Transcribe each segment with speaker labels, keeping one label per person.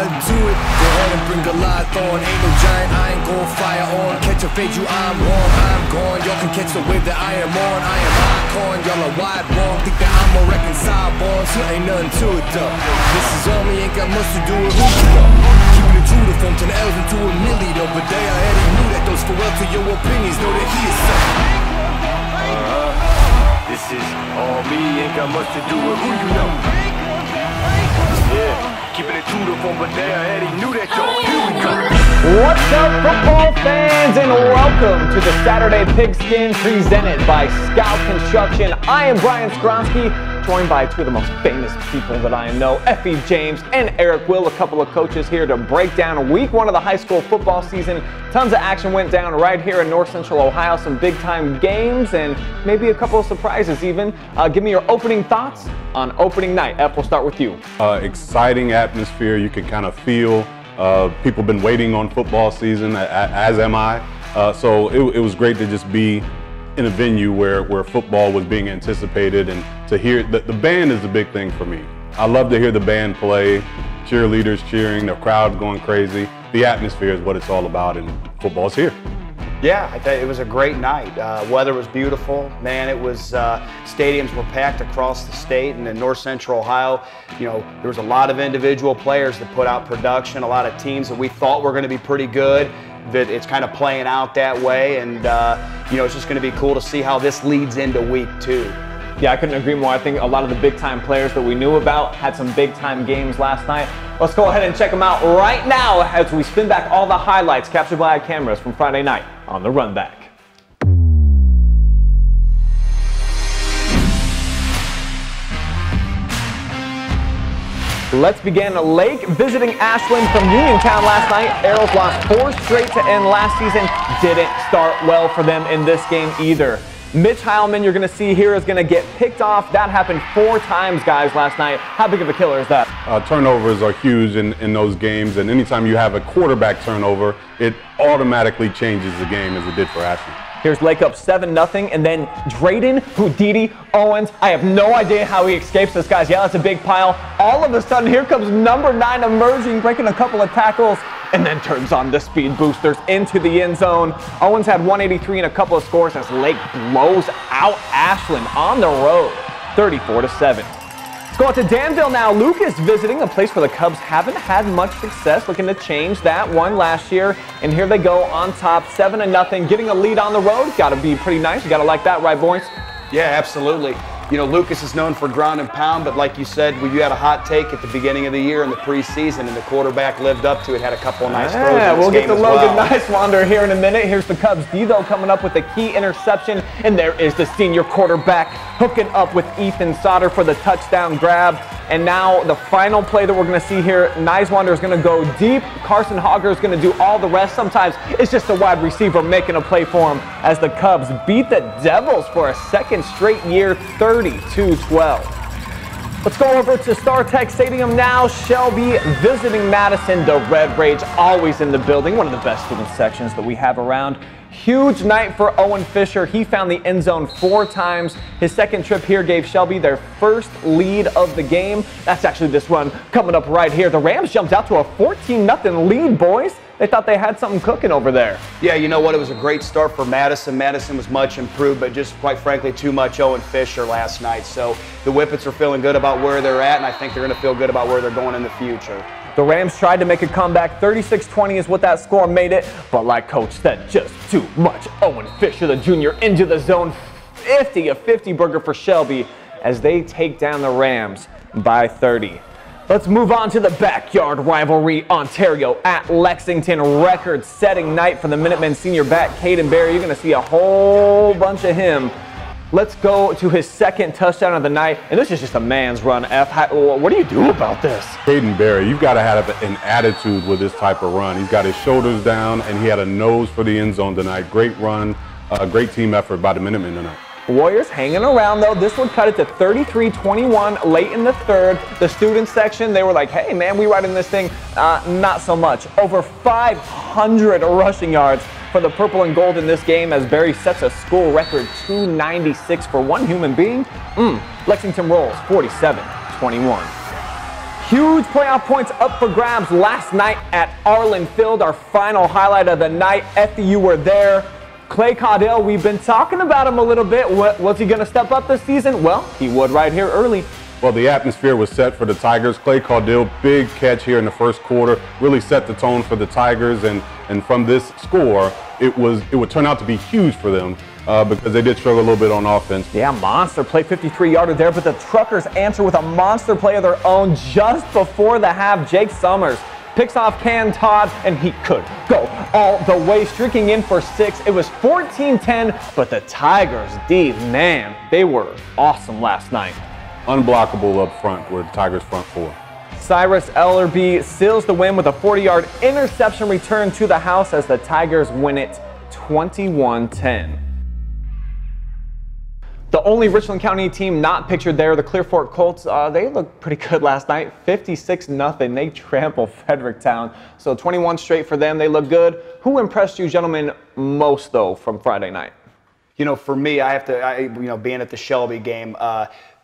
Speaker 1: nothing to it. Go ahead and bring Goliath on. Ain't no giant, I ain't gon' fire on. Catch a fade, you, I'm warm, I'm gone. Y'all can catch the wave that I am on. I am icon, y'all are wide wrong. Think that I'm a reconcile bonds. Ain't nothing to it though. This is on me, ain't got much to do with who you know. Keeping it true to form to the L's into a milli though. But they already knew that those farewell to your opinions. Know that he is something. This is all me, ain't got much to do with who you know. Yeah, keeping it true to form, but they already knew that though. Here we go.
Speaker 2: What's up, football fans, and welcome to the Saturday Pigskin presented by Scout Construction. I am Brian Skowronski, joined by two of the most famous people that I know, Effie James and Erik, a couple of coaches here to break down week one of the high school football season. Tons of action went down right here in North Central Ohio, some big time games and maybe a couple of surprises even. Give me your opening thoughts on opening night. Eff, we'll start with you.
Speaker 3: Exciting atmosphere, you can kind of feel. People been waiting on football season, as am I. So it was great to just be in a venue where football was being anticipated, and to hear the band is the big thing for me. I love to hear the band play, cheerleaders cheering, the crowd going crazy. The atmosphere is what it's all about, and football's here.
Speaker 4: Yeah, I thought it was a great night. Weather was beautiful. Man, it was, stadiums were packed across the state, and in North Central Ohio, you know, there was a lot of individual players that put out production, a lot of teams that we thought were going to be pretty good, that it's kind of playing out that way, and you know, it's just going to be cool to see how this leads into week two.
Speaker 2: Yeah, I couldn't agree more. I think a lot of the big-time players that we knew about had some big-time games last night. Let's go ahead and check them out right now as we spin back all the highlights captured by our cameras from Friday night on the Run Back. Let's begin. Lake visiting Ashland from Uniontown last night. Arrows lost 4 straight to end last season. Didn't start well for them in this game either. Mitch Heilman, you're going to see here, is going to get picked off. That happened 4 times, guys, last night. How big of a killer is that?
Speaker 3: Turnovers are huge in those games, and anytime you have a quarterback turnover, it automatically changes the game as it did for Ashland.
Speaker 2: Here's Lake up 7-0, and then Drayden Houdini Owens. I have no idea how he escapes this, guys. Yeah, that's a big pile. All of a sudden, here comes number 9 emerging, breaking a couple of tackles, and then turns on the speed boosters into the end zone. Owens had 183 and a couple of scores as Lake blows out Ashland on the road, 34-7. Let's go out to Danville now. Lucas visiting a place where the Cubs haven't had much success, looking to change that one last year. And here they go on top, 7-0, getting a lead on the road. Got to be pretty nice. You got to like that, right, boys?
Speaker 4: Yeah, absolutely. You know, Lucas is known for ground and pound, but like you said, you had a hot take at the beginning of the year in the preseason, and the quarterback lived up to it, had a couple of nice throws in this
Speaker 2: we'll get to
Speaker 4: game
Speaker 2: Logan
Speaker 4: as well.
Speaker 2: Nicewander here in a minute. Here's the Cubs D, though, coming up with a key interception, and there is the senior quarterback hooking up with Ethan Sauter for the touchdown grab. And now the final play that we're going to see here, Nicewander is going to go deep. Carson Hogger is going to do all the rest. Sometimes it's just a wide receiver making a play for him as the Cubs beat the Devils for a second straight year, 32-12. Let's go over to StarTech Stadium now. Shelby visiting Madison. The Red Rage always in the building. One of the best student sections that we have around. Huge night for Owen Fisher. He found the end zone 4 times. His second trip here gave Shelby their first lead of the game. That's actually this run coming up right here. The Rams jumped out to a 14-0 lead, boys. They thought they had something cooking over there.
Speaker 4: Yeah, you know what? It was a great start for Madison. Madison was much improved, but just quite frankly, too much Owen Fisher last night. So the Whippets are feeling good about where they're at, and I think they're going to feel good about where they're going in the future.
Speaker 2: The Rams tried to make a comeback. 36-20 is what that score made it. But like Coach said, just too much. Owen Fisher, the junior, into the zone. 50, a 50 burger for Shelby as they take down the Rams by 30. Let's move on to the backyard rivalry. Ontario at Lexington. Record-setting night for the Minutemen senior back, Caden Berry. You're going to see a whole bunch of him. Let's go to his second touchdown of the night. And this is just a man's run, F. What do you do about this?
Speaker 3: Caden Berry, you've got to have an attitude with this type of run. He's got his shoulders down, and he had a nose for the end zone tonight. Great run, great team effort by the Minutemen tonight.
Speaker 2: Warriors hanging around, though. This one cut it to 33-21 late in the third. The student section, they were like, hey, man, we riding this thing. Not so much. Over 500 rushing yards for the purple and gold in this game as Berry sets a school record 296 for one human being. Lexington rolls 47-21. Huge playoff points up for grabs last night at Arlen Field, our final highlight of the night. Effie, you were there. Clay Caudill, we've been talking about him a little bit. Was he going to step up this season? Well, he would right here early.
Speaker 3: Well, the atmosphere was set for the Tigers. Clay Caudill, big catch here in the first quarter, really set the tone for the Tigers. And from this score, it would turn out to be huge for them because they did struggle a little bit on offense.
Speaker 2: Yeah, monster play, 53-yarder there, but the Truckers answer with a monster play of their own just before the half. Jake Summers picks off Can Todd, and he could go all the way, streaking in for 6. It was 14-10, but the Tigers, D, man, they were awesome last night.
Speaker 3: Unblockable up front were the Tigers' front four.
Speaker 2: Cyrus Ellerby seals the win with a 40-yard interception return to the house as the Tigers win it 21-10. The only Richland County team not pictured there, the Clear Fork Colts, they looked pretty good last night. 56-0. They trampled Fredericktown. So 21 straight for them. They look good. Who impressed you, gentlemen, most, though, from Friday night?
Speaker 4: You know, for me, being at the Shelby game,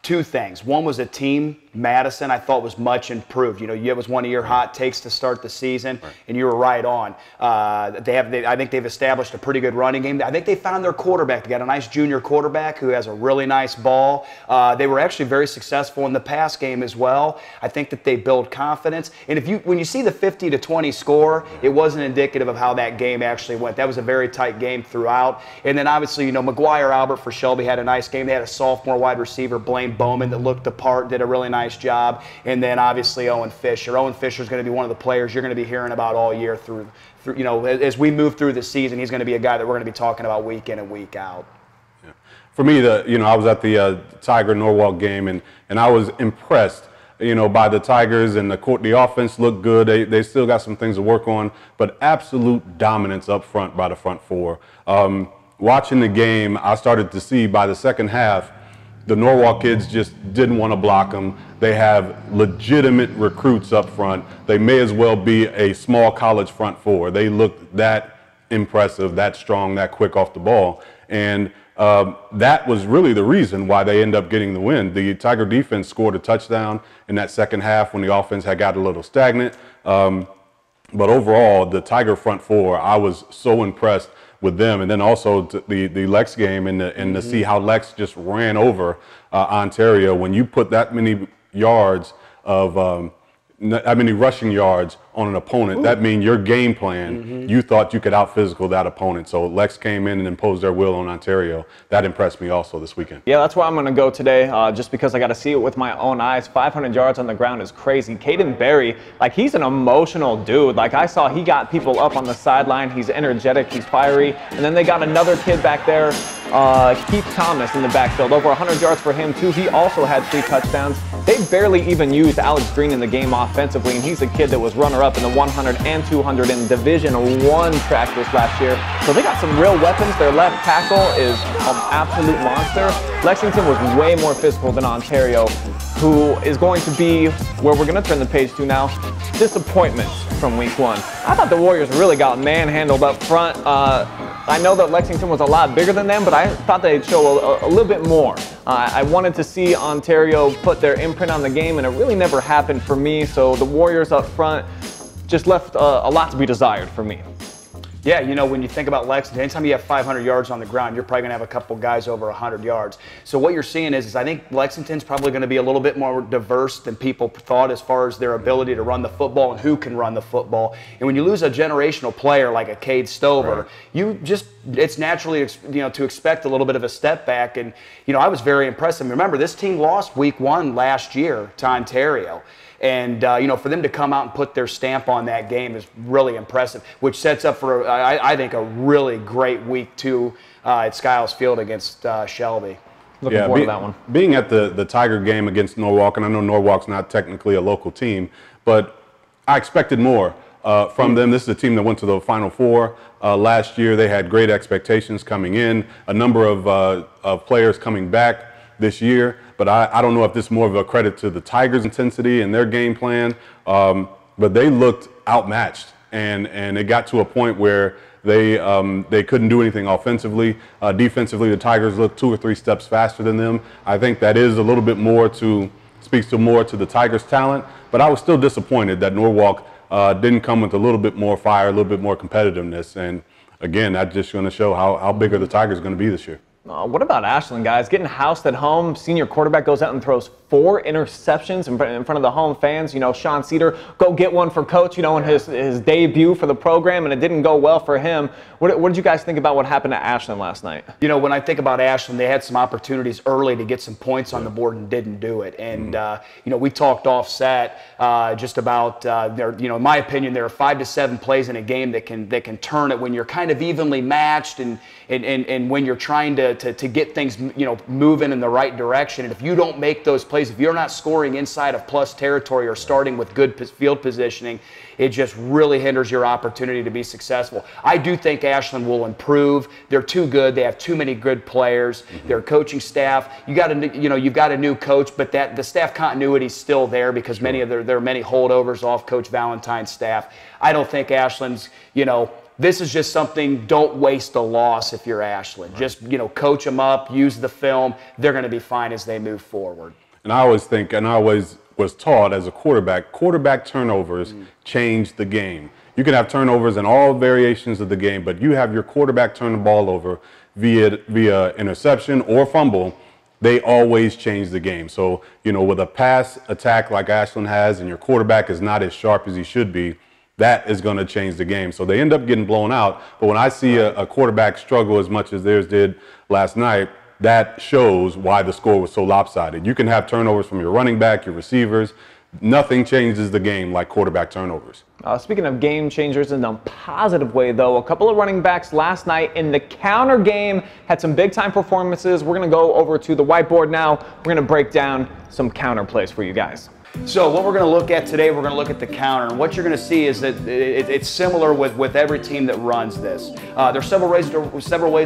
Speaker 4: two things. One was a team, Madison, I thought was much improved. You know, it was one of your hot takes to start the season, right, and you were right on. I think they've established a pretty good running game. I think they found their quarterback. They got a nice junior quarterback who has a really nice ball. They were actually very successful in the pass game as well. I think that they build confidence. And when you see the 50-20 score, it wasn't indicative of how that game actually went. That was a very tight game throughout. And then obviously, you know, McGuire Albert for Shelby had a nice game. They had a sophomore wide receiver, Blaine Bowman, that looked the part, did a really nice job. And then obviously Owen Fisher. Owen Fisher is going to be one of the players you're going to be hearing about all year through, you know, as we move through the season. He's going to be a guy that we're going to be talking about week in and week out.
Speaker 3: Yeah. For me, I was at the Tiger Norwalk game, and I was impressed, you know, by the Tigers, and the offense looked good. They still got some things to work on, but absolute dominance up front by the front four. Watching the game, I started to see by the second half, the Norwalk kids just didn't want to block them. They have legitimate recruits up front. They may as well be a small college front four. They looked that impressive, that strong, that quick off the ball. And that was really the reason why they end up getting the win. The Tiger defense scored a touchdown in that second half when the offense had got a little stagnant. But overall, the Tiger front four, I was so impressed with them. And then also the Lex game and to see how Lex just ran over Ontario. When you put that many yards of that many rushing yards on an opponent, that means your game plan, you thought you could out-physical that opponent. So Lex came in and imposed their will on Ontario. That impressed me also this weekend. Yeah,
Speaker 2: that's where I'm going to go today, just because I got to see it with my own eyes. 500 yards on the ground is crazy. Caden Berry, like, he's an emotional dude. Like, I saw he got people up on the sideline. He's energetic. He's fiery. And then they got another kid back there, Keith Thomas, in the backfield. Over 100 yards for him, too. He also had 3 touchdowns. They barely even used Alex Green in the game offensively, and he's a kid that was runner-up in the 100 and 200 in Division I track this last year. So they got some real weapons. Their left tackle is an absolute monster. Lexington was way more physical than Ontario, who is going to be where we're going to turn the page to now. Disappointments from week 1. I thought the Warriors really got manhandled up front. I know that Lexington was a lot bigger than them, but I thought they'd show a little bit more. I wanted to see Ontario put their imprint on the game, and it really never happened for me. So the Warriors up front just left a lot to be desired for me.
Speaker 4: Yeah, you know, when you think about Lexington, anytime you have 500 yards on the ground, you're probably going to have a couple guys over 100 yards. So what you're seeing is I think Lexington's probably going to be a little bit more diverse than people thought as far as their ability to run the football and who can run the football. And when you lose a generational player like a Cade Stover, right, it's naturally, you know, to expect a little bit of a step back. And, you know, I was very impressed. And remember, this team lost week 1 last year to Ontario. And, you know, for them to come out and put their stamp on that game is really impressive, which sets up for, I think, a really great week 2 at Skiles Field against Shelby.
Speaker 2: Looking forward to that one.
Speaker 3: Being at the Tiger game against Norwalk, and I know Norwalk's not technically a local team, but I expected more from them. This is a team that went to the Final Four last year. They had great expectations coming in, a number of players coming back this year. But I don't know if this is more of a credit to the Tigers' intensity and their game plan. But they looked outmatched, and it got to a point where they couldn't do anything offensively. Defensively, the Tigers looked 2 or 3 steps faster than them. I think that is a little bit more speaks to more to the Tigers' talent. But I was still disappointed that Norwalk didn't come with a little bit more fire, a little bit more competitiveness. And again, that's just going to show how big are the Tigers going to be this year.
Speaker 2: What about Ashland, guys? Getting housed at home. Senior quarterback goes out and throws 4 interceptions in front of the home fans. You know, Sean Cedar, go get one for Coach, you know, in his debut for the program, and it didn't go well for him. What did you guys think about what happened to Ashland last night? You know,
Speaker 4: when I think about Ashland, they had some opportunities early to get some points on the board and didn't do it. And, you know, we talked offset just about, you know, in my opinion, there are 5 to 7 plays in a game that can turn it when you're kind of evenly matched and when you're trying to get things, you know, moving in the right direction. And if you don't make those plays, if you're not scoring inside of plus territory or starting with good field positioning, it just really hinders your opportunity to be successful. I do think Ashland will improve. They're too good. They have too many good players. Their coaching staff, you've got a new coach, but the staff continuity is still there because there are many holdovers off Coach Valentine's staff. I don't think Ashland's, you know, this is just something, don't waste a loss if you're Ashland. Just, you know, coach them up, use the film. They're going to be fine as they move forward.
Speaker 3: And I always think, and I always was taught as a quarterback turnovers change the game. You can have turnovers in all variations of the game, but you have your quarterback turn the ball over via interception or fumble, they always change the game. So, you know, with a pass attack like Ashland has and your quarterback is not as sharp as he should be, that is going to change the game. So they end up getting blown out. But when I see a quarterback struggle as much as theirs did last night, that shows why the score was so lopsided. You can have turnovers from your running back, your receivers. Nothing changes the game like quarterback turnovers.
Speaker 2: Speaking of game changers in a positive way, though, a couple of running backs last night in the counter game had some big-time performances. We're going to go over to the whiteboard now. We're going to break down some counter plays for you guys.
Speaker 4: So what we're going to look at today, we're going to look at the counter. And what you're going to see is that it's similar with every team that runs this. There's several ways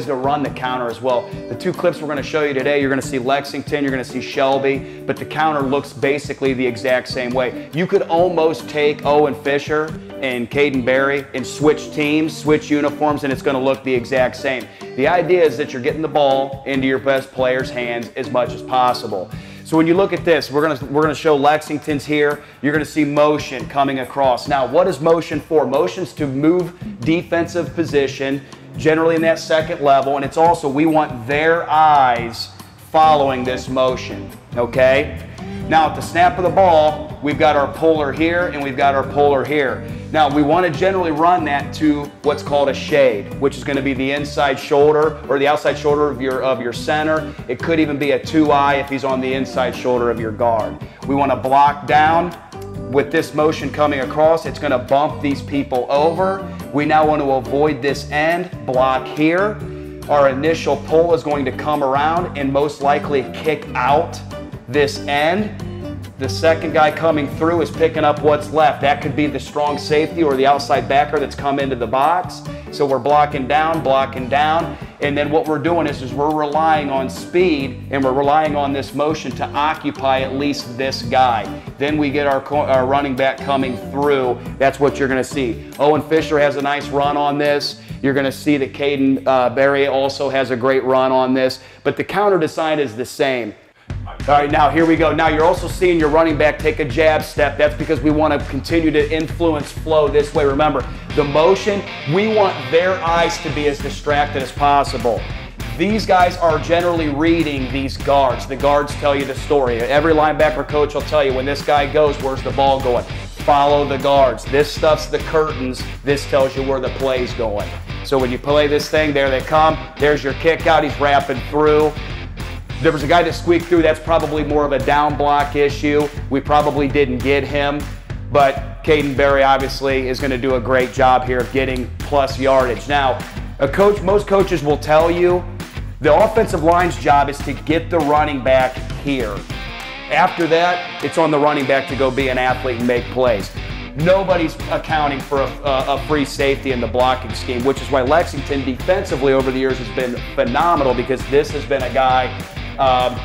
Speaker 4: to run the counter as well. The 2 clips we're going to show you today, you're going to see Lexington, you're going to see Shelby, but the counter looks basically the exact same way. You could almost take Owen Fisher and Caden Berry and switch teams, switch uniforms, and it's going to look the exact same. The idea is that you're getting the ball into your best player's hands as much as possible. So when you look at this, we're gonna show Lexington's here. You're gonna see motion coming across. Now, what is motion for? Motion's to move defensive position, generally in that second level, and it's also we want their eyes following this motion, okay? Now, at the snap of the ball, we've got our puller here and we've got our puller here. Now, we want to generally run that to what's called a shade, which is going to be the inside shoulder or the outside shoulder of your center. It could even be a 2-eye if he's on the inside shoulder of your guard. We want to block down. With this motion coming across, it's going to bump these people over. We now want to avoid this end, block here. Our initial pull is going to come around and most likely kick out this end. The second guy coming through is picking up what's left. That could be the strong safety or the outside backer that's come into the box. So we're blocking down, and then what we're doing is we're relying on speed and we're relying on this motion to occupy at least this guy. Then we get our running back coming through. That's what you're going to see. Owen Fisher has a nice run on this. You're going to see that Caden Berry also has a great run on this, but the counter design is the same. All right, now here we go. Now you're also seeing your running back take a jab step. That's because we want to continue to influence flow this way. Remember, the motion, we want their eyes to be as distracted as possible. These guys are generally reading these guards. The guards tell you the story. Every linebacker coach will tell you when this guy goes, where's the ball going? Follow the guards. This stuff's the curtains. This tells you where the play's going. So when you play this thing, there they come. There's your kick out. He's wrapping through. There was a guy that squeaked through. That's probably more of a down block issue. We probably didn't get him, but Caden Berry obviously is going to do a great job here of getting plus yardage. Now, most coaches will tell you the offensive line's job is to get the running back here. After that, it's on the running back to go be an athlete and make plays. Nobody's accounting for a free safety in the blocking scheme, which is why Lexington defensively over the years has been phenomenal, because this has been a guy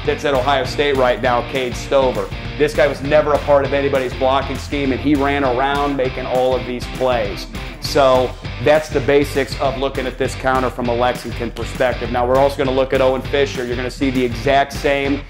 Speaker 4: that's at Ohio State right now, Cade Stover. This guy was never a part of anybody's blocking scheme, and he ran around making all of these plays. So that's the basics of looking at this counter from a Lexington perspective. Now we're also going to look at Owen Fisher. You're going to see the exact same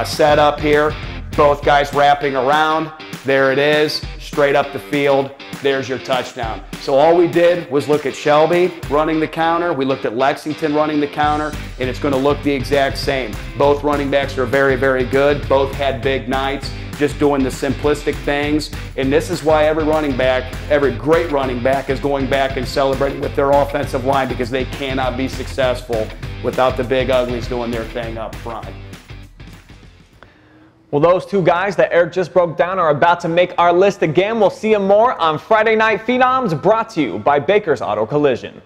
Speaker 4: setup here. Both guys wrapping around. There it is, straight up the field. There's your touchdown. So all we did was look at Shelby running the counter. We looked at Lexington running the counter, and it's going to look the exact same. Both running backs are very, very good. Both had big nights, just doing the simplistic things. And this is why every running back, every great running back is going back and celebrating with their offensive line, because they cannot be successful without the big uglies doing their thing up front.
Speaker 2: Well, those two guys that Erik just broke down are about to make our list again. We'll see them more on Friday Night Phenoms, brought to you by Baker's Auto Collision.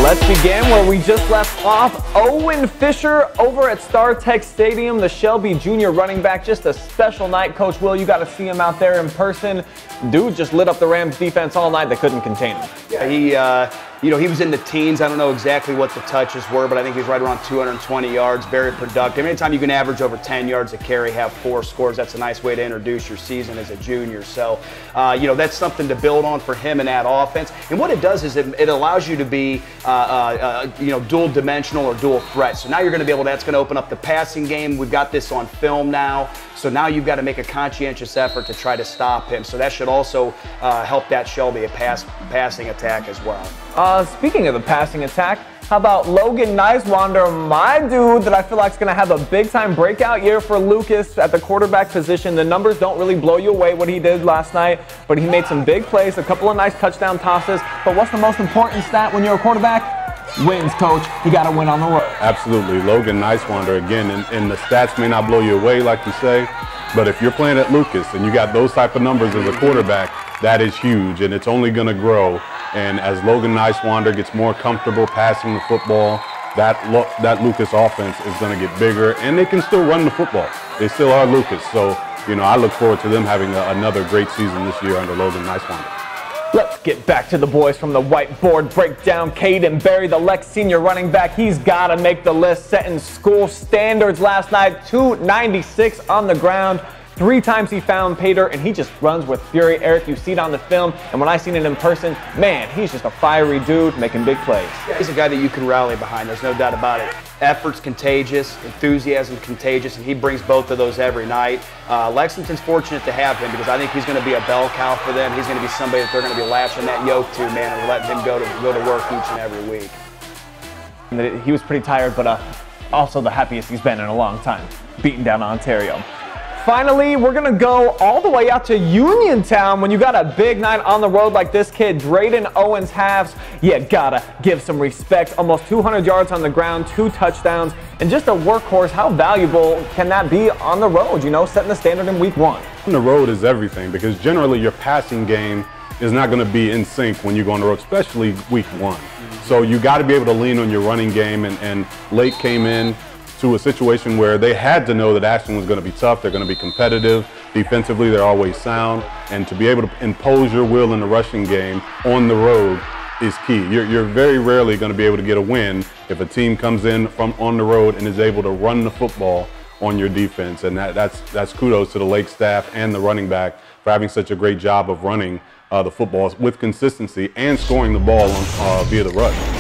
Speaker 2: Let's begin where we just left off. Owen Fisher over at StarTech Stadium, the Shelby Junior running back. Just a special night. Coach Will, you got to see him out there in person. Dude just lit up the Rams defense all night. They couldn't contain him.
Speaker 4: Yeah, he was in the teens. I don't know exactly what the touches were, but I think he's right around 220 yards, very productive. Anytime you can average over 10 yards a carry, have 4 scores, that's a nice way to introduce your season as a junior. So, that's something to build on for him in that offense. And what it does is it allows you to be, dual dimensional or dual threat. So now you're going to be able to, that's going to open up the passing game. We've got this on film now. So now you've got to make a conscientious effort to try to stop him. So that should also help that Shelby passing attack as well.
Speaker 2: Speaking of the passing attack, how about Logan Nicewander, my dude that I feel like is going to have a big-time breakout year for Lucas at the quarterback position. The numbers don't really blow you away what he did last night, but he made some big plays, a couple of nice touchdown tosses. But what's the most important stat when you're a quarterback? Wins, coach. You got to win on the road.
Speaker 3: Absolutely. Logan Nicewander, again, and the stats may not blow you away like you say, but if you're playing at Lucas and you got those type of numbers as a quarterback, that is huge, and it's only going to grow. And as Logan Nicewander gets more comfortable passing the football, that Lucas offense is going to get bigger, and they can still run the football. They still are Lucas. So, I look forward to them having another great season this year under Logan Nicewander.
Speaker 2: Let's get back to the boys from the whiteboard breakdown. Caden Berry, the Lex Senior running back, he's got to make the list, setting school standards last night. 296 on the ground. 3 times he found Pater, and he just runs with fury. Erik, you see it on the film, and when I seen it in person, man, he's just a fiery dude making big plays.
Speaker 4: Yeah, he's a guy that you can rally behind. There's no doubt about it. Effort's contagious, enthusiasm contagious, and he brings both of those every night. Lexington's fortunate to have him because I think he's going to be a bell cow for them. He's going to be somebody that they're going to be latching that yoke to, man, and letting him go to work each and every week.
Speaker 2: He was pretty tired, but also the happiest he's been in a long time, beating down Ontario. Finally, we're going to go all the way out to Uniontown. When you got a big night on the road like this kid, Drayden Owens has, you got to give some respect. Almost 200 yards on the ground, 2 touchdowns, and just a workhorse. How valuable can that be on the road, setting the standard in week 1?
Speaker 3: On the road is everything, because generally your passing game is not going to be in sync when you go on the road, especially week 1. So you got to be able to lean on your running game, and Lake came in to a situation where they had to know that Ashland was going to be tough. They're going to be competitive. Defensively, they're always sound. And to be able to impose your will in the rushing game on the road is key. You're very rarely going to be able to get a win if a team comes in from on the road and is able to run the football on your defense. And that's kudos to the Lake staff and the running back for having such a great job of running the football with consistency and scoring the ball via the rush.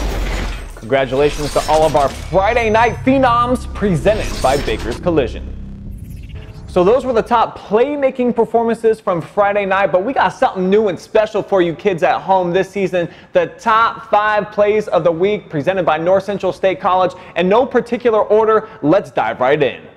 Speaker 2: Congratulations to all of our Friday Night Phenoms presented by Baker's Collision. So those were the top playmaking performances from Friday night, but we got something new and special for you kids at home this season. The top 5 plays of the week presented by North Central State College. In no particular order, let's dive right in.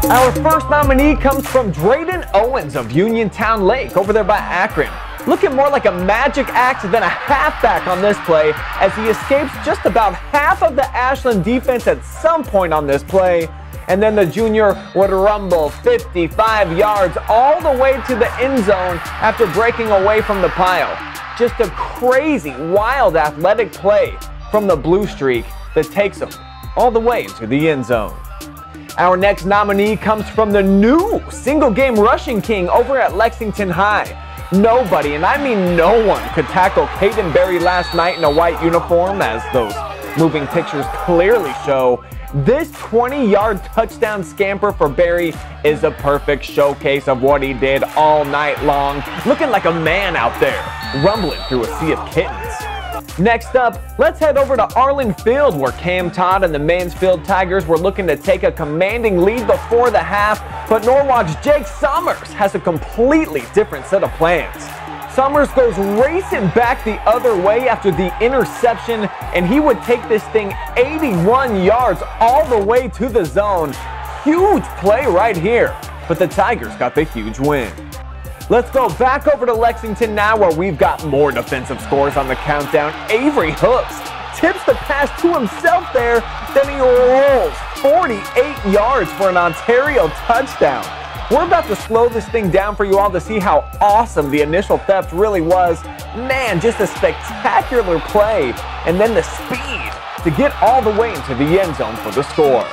Speaker 2: Our first nominee comes from Drayden Owens of Uniontown Lake over there by Akron. Looking more like a magic act than a halfback on this play as he escapes just about half of the Ashland defense at some point on this play. And then the junior would rumble 55 yards all the way to the end zone after breaking away from the pile. Just a crazy, wild, athletic play. from the blue streak that takes them all the way into the end zone. Our next nominee comes from the new single-game rushing king over at Lexington High. Nobody, and I mean no one, could tackle Caden Berry last night in a white uniform, as those moving pictures clearly show. This 20-yard touchdown scamper for Berry is a perfect showcase of what he did all night long, looking like a man out there, rumbling through a sea of kittens. Next up, let's head over to Arlen Field, where Cam Todd and the Mansfield Tigers were looking to take a commanding lead before the half, but Norwalk's Jake Summers has a completely different set of plans. Summers goes racing back the other way after the interception, and he would take this thing 81 yards all the way to the zone. Huge play right here, but the Tigers got the huge win. Let's go back over to Lexington now, where we've got more defensive scores on the countdown. Avery Hooks tips the pass to himself there, then he rolls 48 yards for an Ontario touchdown. We're about to slow this thing down for you all to see how awesome the initial theft really was. Man, just a spectacular play, and then the speed to get all the way into the end zone for the score.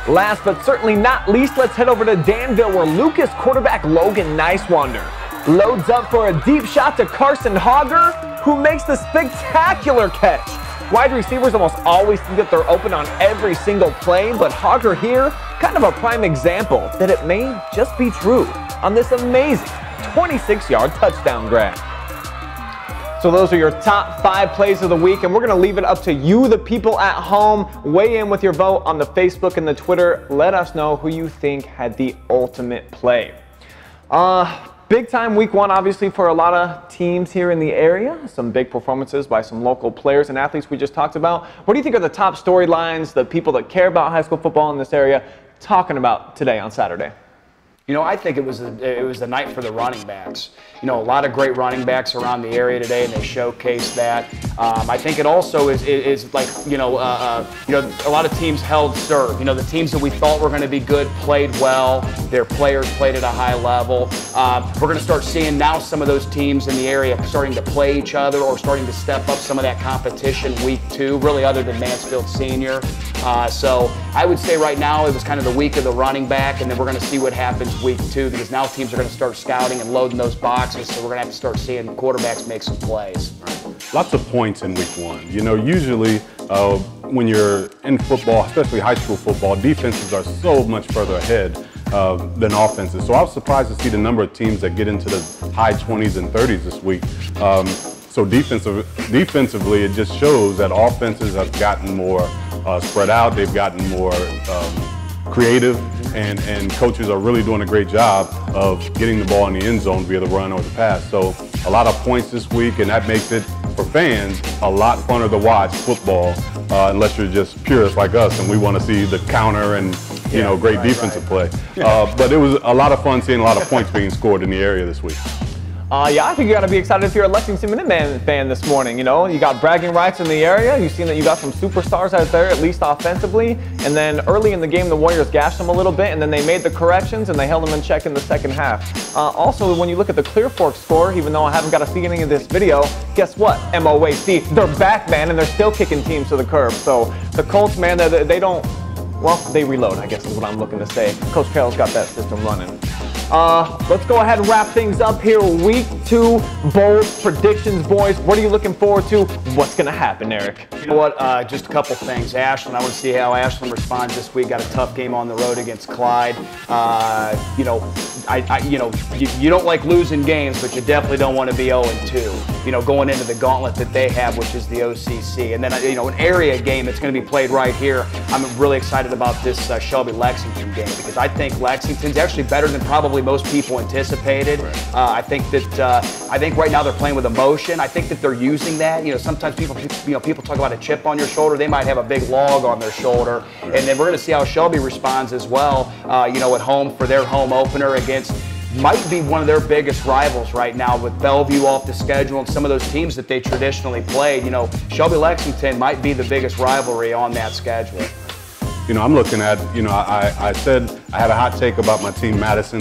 Speaker 2: Last but certainly not least, let's head over to Danville, where Lucas quarterback Logan Nicewander loads up for a deep shot to Carson Hogger, who makes the spectacular catch. Wide receivers almost always think that they're open on every single play, but Hogger here, kind of a prime example that it may just be true on this amazing 26-yard touchdown grab. So those are your top 5 plays of the week, and we're going to leave it up to you, the people at home. Weigh in with your vote on the Facebook and the Twitter. Let us know who you think had the ultimate play. Big time week 1, obviously, for a lot of teams here in the area. Some big performances by some local players and athletes we just talked about. What do you think are the top storylines, the people that care about high school football in this area talking about today on Saturday?
Speaker 4: You know, I think it was the night for the running backs. You know, a lot of great running backs around the area today, and they showcased that. I think it also is like, a lot of teams held serve. You know, the teams that we thought were going to be good played well. Their players played at a high level. We're going to start seeing now some of those teams in the area starting to play each other or starting to step up some of that competition week 2, really other than Mansfield Senior. So I would say right now it was kind of the week of the running back, and then we're going to see what happens week 2, because now teams are going to start scouting and loading those boxes, so we're going to have to start seeing quarterbacks make some plays.
Speaker 3: Lots of points in week 1. You know, usually when you're in football, especially high school football, defenses are so much further ahead than offenses. So I was surprised to see the number of teams that get into the high 20s and 30s this week. So defensively, it just shows that offenses have gotten more spread out. They've gotten more creative, and coaches are really doing a great job of getting the ball in the end zone via the run or the pass. So a lot of points this week, and that makes it, for fans, a lot funner to watch football, unless you're just purists like us and we want to see the counter and great defensive play. But it was a lot of fun seeing a lot of points being scored in the area this week.
Speaker 2: Yeah, I think you got to be excited if you're a Lexington Minutemen fan this morning. You know, you got bragging rights in the area. You've seen that you got some superstars out there, at least offensively. And then early in the game, the Warriors gashed them a little bit, and then they made the corrections, and they held them in check in the second half. Also, when you look at the Clear Fork score, even though I haven't got to see any of this video, guess what? MOAC, they're back, man, and they're still kicking teams to the curb. So the Colts, man, they don't, well, they reload, I guess is what I'm looking to say. Coach Carroll's got that system running. Let's go ahead and wrap things up here. Week 2 bold predictions, boys. What are you looking forward to? What's going to happen, Erik?
Speaker 4: You know what? Just a couple things. Ashland, I want to see how Ashland responds this week. Got a tough game on the road against Clyde. You don't like losing games, but you definitely don't want to be 0-2. You know, going into the gauntlet that they have, which is the OCC, and then an area game that's going to be played right here. I'm really excited about this Shelby Lexington game, because I think Lexington's actually better than probably most people anticipated. I think right now they're playing with emotion. I think that they're using that. You know, sometimes people talk about a chip on your shoulder. They might have a big log on their shoulder, and then we're going to see how Shelby responds as well. At home for their home opener against might be one of their biggest rivals right now, with Bellevue off the schedule and some of those teams that they traditionally played. You know, Shelby Lexington might be the biggest rivalry on that schedule.
Speaker 3: You know, I'm looking at, I said I had a hot take about my team, Madison,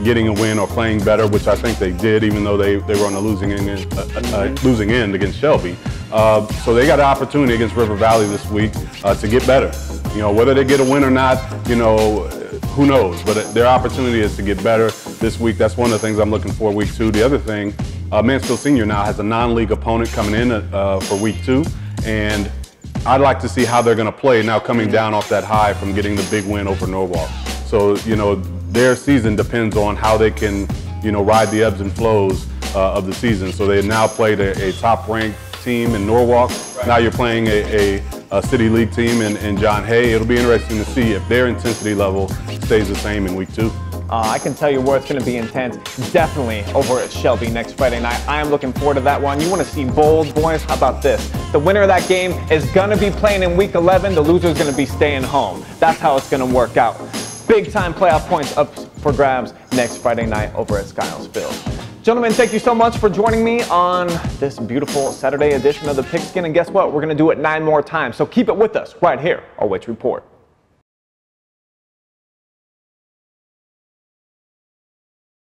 Speaker 3: getting a win or playing better, which I think they did, even though they were on a losing end against Shelby. So they got an opportunity against River Valley this week to get better. You know, whether they get a win or not, you know, who knows? But their opportunity is to get better this week. That's one of the things I'm looking for week 2. The other thing, Mansfield Senior now has a non-league opponent coming in for week 2, and I'd like to see how they're going to play now coming down off that high from getting the big win over Norwalk. So, you know, their season depends on how they can, you know, ride the ebbs and flows of the season. So they now played a top-ranked team in Norwalk. Right. Now you're playing a City League team in John Hay. It'll be interesting to see if their intensity level stays the same in week 2.
Speaker 2: I can tell you where it's going to be intense. Definitely over at Shelby next Friday night. I am looking forward to that one. You want to see bold, boys? How about this? The winner of that game is going to be playing in week 11. The loser is going to be staying home. That's how it's going to work out. Big time playoff points up for grabs next Friday night over at Skiles Field. Gentlemen, thank you so much for joining me on this beautiful Saturday edition of the Pigskin. And guess what? We're going to do it 9 more times. So keep it with us right here on Which Report.